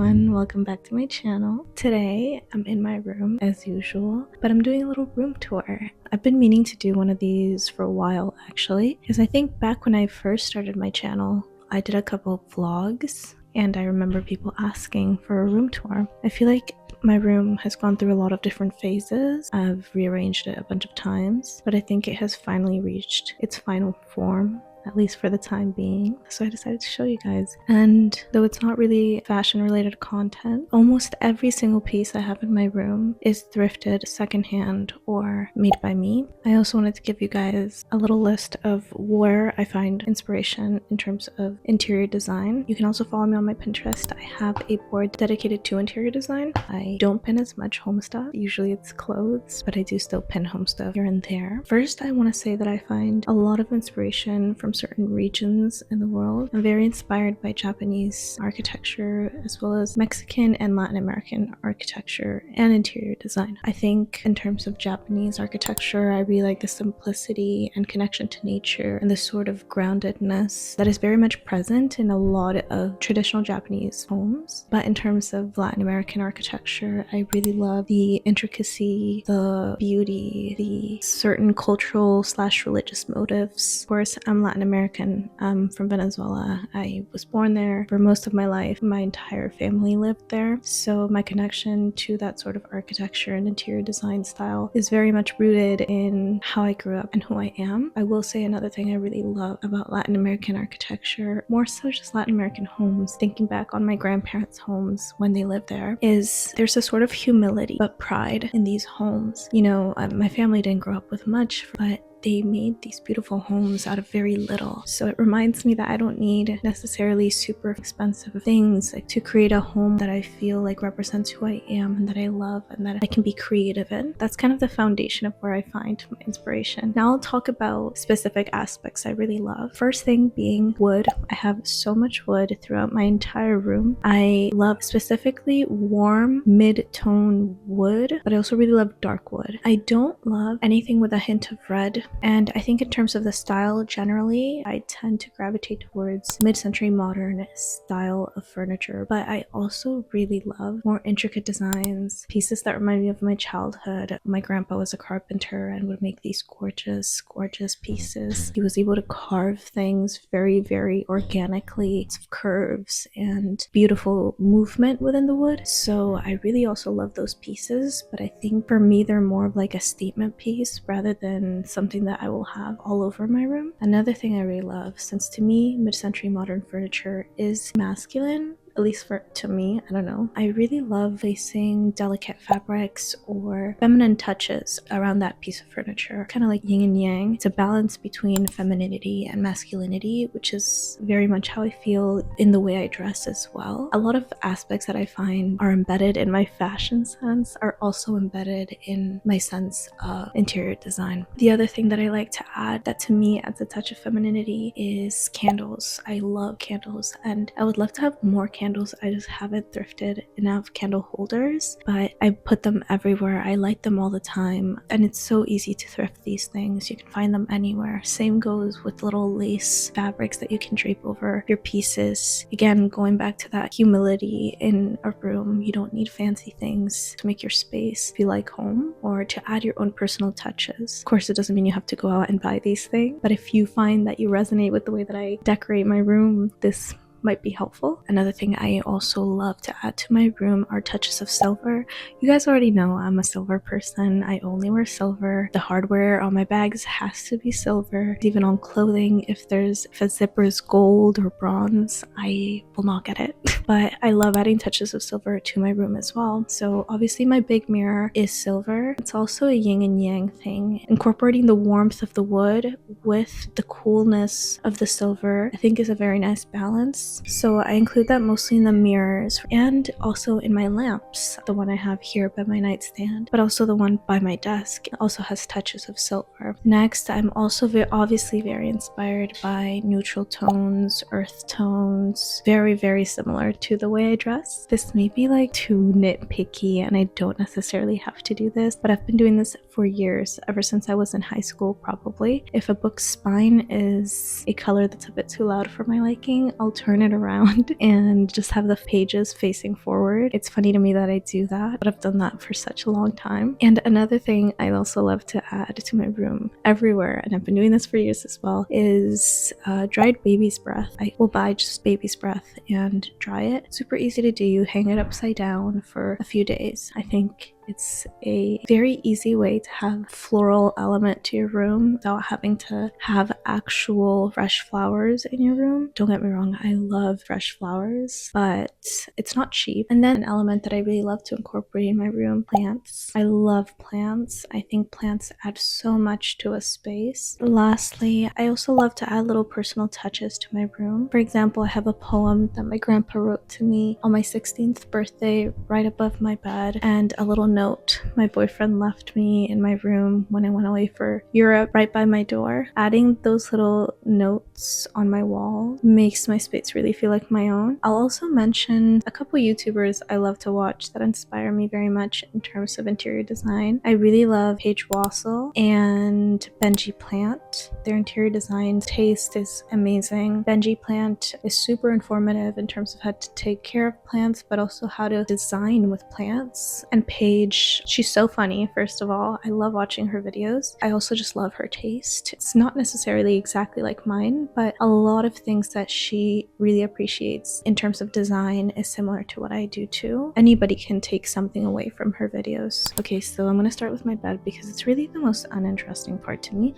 everyone, welcome back to my channel. Today I'm in my room as usual, but I'm doing a little room tour. I've been meaning to do one of these for a while actually, because I think back when I first started my channel, I did a couple of vlogs and I remember people asking for a room tour. I feel like my room has gone through a lot of different phases. I've rearranged it a bunch of times, but I think it has finally reached its final form, at least for the time being. So I decided to show you guys. And though it's not really fashion related content, almost every single piece I have in my room is thrifted, secondhand, or made by me. I also wanted to give you guys a little list of where I find inspiration in terms of interior design. You can also follow me on my Pinterest. I have a board dedicated to interior design. I don't pin as much home stuff. Usually it's clothes, but I do still pin home stuff here and there. First, I want to say that I find a lot of inspiration from certain regions in the world. I'm very inspired by Japanese architecture as well as Mexican and Latin American architecture and interior design. I think in terms of Japanese architecture, I really like the simplicity and connection to nature and the sort of groundedness that is very much present in a lot of traditional Japanese homes. But in terms of Latin American architecture, I really love the intricacy, the beauty, the certain cultural / religious motives. Of course, I'm Latin American. I'm from Venezuela. I was born there for most of my life. My entire family lived there. So my connection to that sort of architecture and interior design style is very much rooted in how I grew up and who I am. I will say another thing I really love about Latin American architecture, more so just Latin American homes, thinking back on my grandparents' homes when they lived there, is there's a sort of humility but pride in these homes. You know, my family didn't grow up with much, but they made these beautiful homes out of very little. So it reminds me that I don't need necessarily super expensive things to create a home that I feel like represents who I am and that I love and that I can be creative in. That's kind of the foundation of where I find my inspiration. Now I'll talk about specific aspects I really love. First thing being wood. I have so much wood throughout my entire room. I love specifically warm mid-tone wood, but I also really love dark wood. I don't love anything with a hint of red. And I think in terms of the style generally, I tend to gravitate towards mid-century modern style of furniture, but I also really love more intricate designs, pieces that remind me of my childhood. My grandpa was a carpenter and would make these gorgeous, gorgeous pieces. He was able to carve things very, very organically, curves and beautiful movement within the wood. So I really also love those pieces, but I think for me, they're more of like a statement piece rather than something that I will have all over my room. Another thing I really love, since to me mid-century modern furniture is masculine, at least to me, I don't know. I really love placing delicate fabrics or feminine touches around that piece of furniture. Kind of like yin and yang. It's a balance between femininity and masculinity, which is very much how I feel in the way I dress as well. A lot of aspects that I find are embedded in my fashion sense are also embedded in my sense of interior design. The other thing that I like to add that to me adds a touch of femininity is candles. I love candles and I would love to have more candles. I just haven't thrifted enough candle holders, but I put them everywhere. I light them all the time and it's so easy to thrift these things. You can find them anywhere. Same goes with little lace fabrics that you can drape over your pieces. Again, going back to that humility in a room, you don't need fancy things to make your space feel like home or to add your own personal touches. Of course, it doesn't mean you have to go out and buy these things, but if you find that you resonate with the way that I decorate my room, this might be helpful. Another thing I also love to add to my room are touches of silver. You guys already know I'm a silver person. I only wear silver. The hardware on my bags has to be silver. Even on clothing, if a zipper is gold or bronze, I will not get it. But I love adding touches of silver to my room as well. So obviously my big mirror is silver. It's also a yin and yang thing. Incorporating the warmth of the wood with the coolness of the silver, I think is a very nice balance. So I include that mostly in the mirrors and also in my lamps. The one I have here by my nightstand, but also the one by my desk also has touches of silver. Next, I'm also obviously very inspired by neutral tones, earth tones, very, very similar to the way I dress. This may be like too nitpicky and I don't necessarily have to do this, but I've been doing this for years, ever since I was in high school probably. If a book's spine is a color that's a bit too loud for my liking, I'll turn it around and just have the pages facing forward. It's funny to me that I do that, but I've done that for such a long time. And another thing I also love to add to my room everywhere, and I've been doing this for years as well, is dried baby's breath. I will buy just baby's breath and dry it. Super easy to do. You hang it upside down for a few days. I think it's a very easy way to have floral element to your room without having to have actual fresh flowers in your room. Don't get me wrong, I love fresh flowers, but it's not cheap. And then an element that I really love to incorporate in my room, plants. I love plants. I think plants add so much to a space. Lastly, I also love to add little personal touches to my room. For example, I have a poem that my grandpa wrote to me on my 16th birthday right above my bed, and a little note my boyfriend left me in my room when I went away for Europe right by my door. Adding those little notes on my wall makes my space really feel like my own. I'll also mention a couple YouTubers I love to watch that inspire me very much in terms of interior design. I really love Paige Wassel and Benji Plant. Their interior design taste is amazing. Benji Plant is super informative in terms of how to take care of plants, but also how to design with plants. And Paige, she's so funny, first of all. I love watching her videos. I also just love her taste. It's not necessarily exactly like mine, but a lot of things that she really appreciates in terms of design is similar to what I do too. Anybody can take something away from her videos. Okay, so I'm gonna start with my bed because it's really the most uninteresting part to me.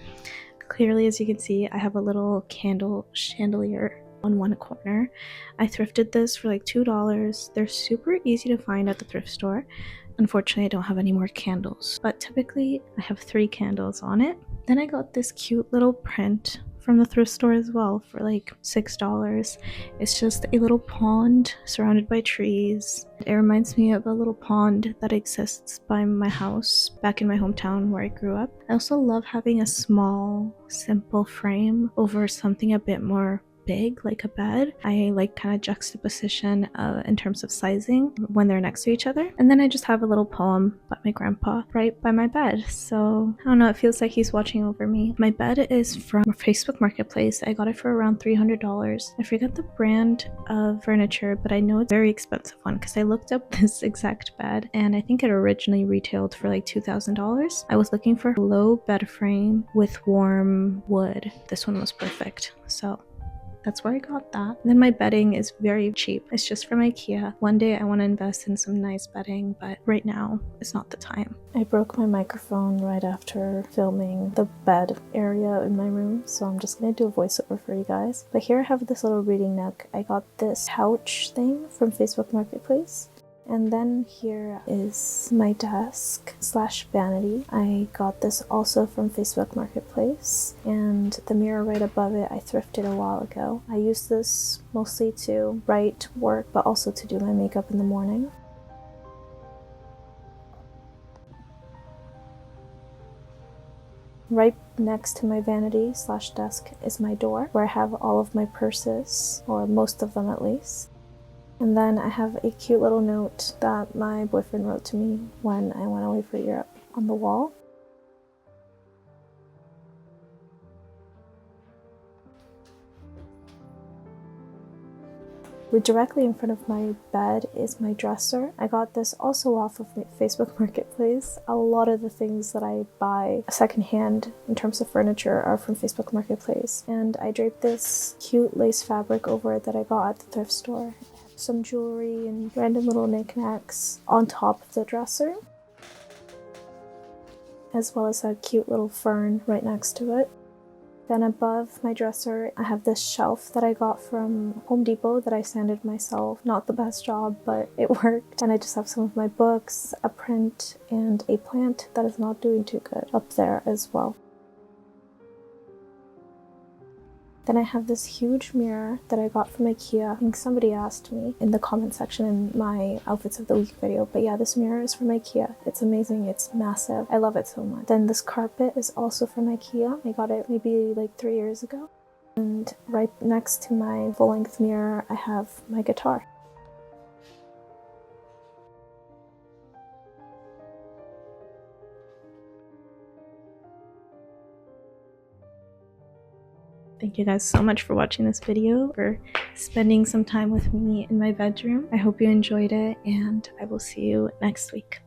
Clearly, as you can see, I have a little candle chandelier on one corner. I thrifted this for like $2. They're super easy to find at the thrift store. Unfortunately, I don't have any more candles, but typically I have 3 candles on it. Then I got this cute little print from the thrift store as well for like $6. It's just a little pond surrounded by trees. It reminds me of a little pond that exists by my house back in my hometown where I grew up. I also love having a small, simple frame over something a bit more big, like a bed. I like kind of juxtaposition in terms of sizing when they're next to each other. And then I just have a little poem by my grandpa right by my bed. So I don't know, it feels like he's watching over me. My bed is from Facebook Marketplace. I got it for around $300. I forget the brand of furniture, but I know it's a very expensive one because I looked up this exact bed and I think it originally retailed for like $2,000. I was looking for a low bed frame with warm wood. This one was perfect. So that's where I got that. And then my bedding is very cheap. It's just from IKEA. One day I want to invest in some nice bedding, but right now it's not the time. I broke my microphone right after filming the bed area in my room, so I'm just gonna do a voiceover for you guys. But here I have this little reading nook. I got this couch thing from Facebook Marketplace. And then here is my desk slash vanity. I got this also from Facebook Marketplace. And the mirror right above it I thrifted a while ago. I use this mostly to write, work, but also to do my makeup in the morning. Right next to my vanity slash desk is my door, where I have all of my purses, or most of them at least. And then I have a cute little note that my boyfriend wrote to me when I went away for Europe on the wall. Directly in front of my bed is my dresser. I got this also off of Facebook Marketplace. A lot of the things that I buy secondhand in terms of furniture are from Facebook Marketplace. And I draped this cute lace fabric over it that I got at the thrift store. Some jewelry and random little knickknacks on top of the dresser, as well as a cute little fern right next to it. Then above my dresser, I have this shelf that I got from Home Depot that I sanded myself. Not the best job, but it worked. And I just have some of my books, a print, and a plant that is not doing too good up there as well. Then I have this huge mirror that I got from IKEA. I think somebody asked me in the comment section in my outfits of the week video, but yeah, this mirror is from IKEA. It's amazing, it's massive. I love it so much. Then this carpet is also from IKEA. I got it maybe like 3 years ago. And right next to my full-length mirror, I have my guitar. Thank you guys so much for watching this video, for spending some time with me in my bedroom. I hope you enjoyed it, and I will see you next week.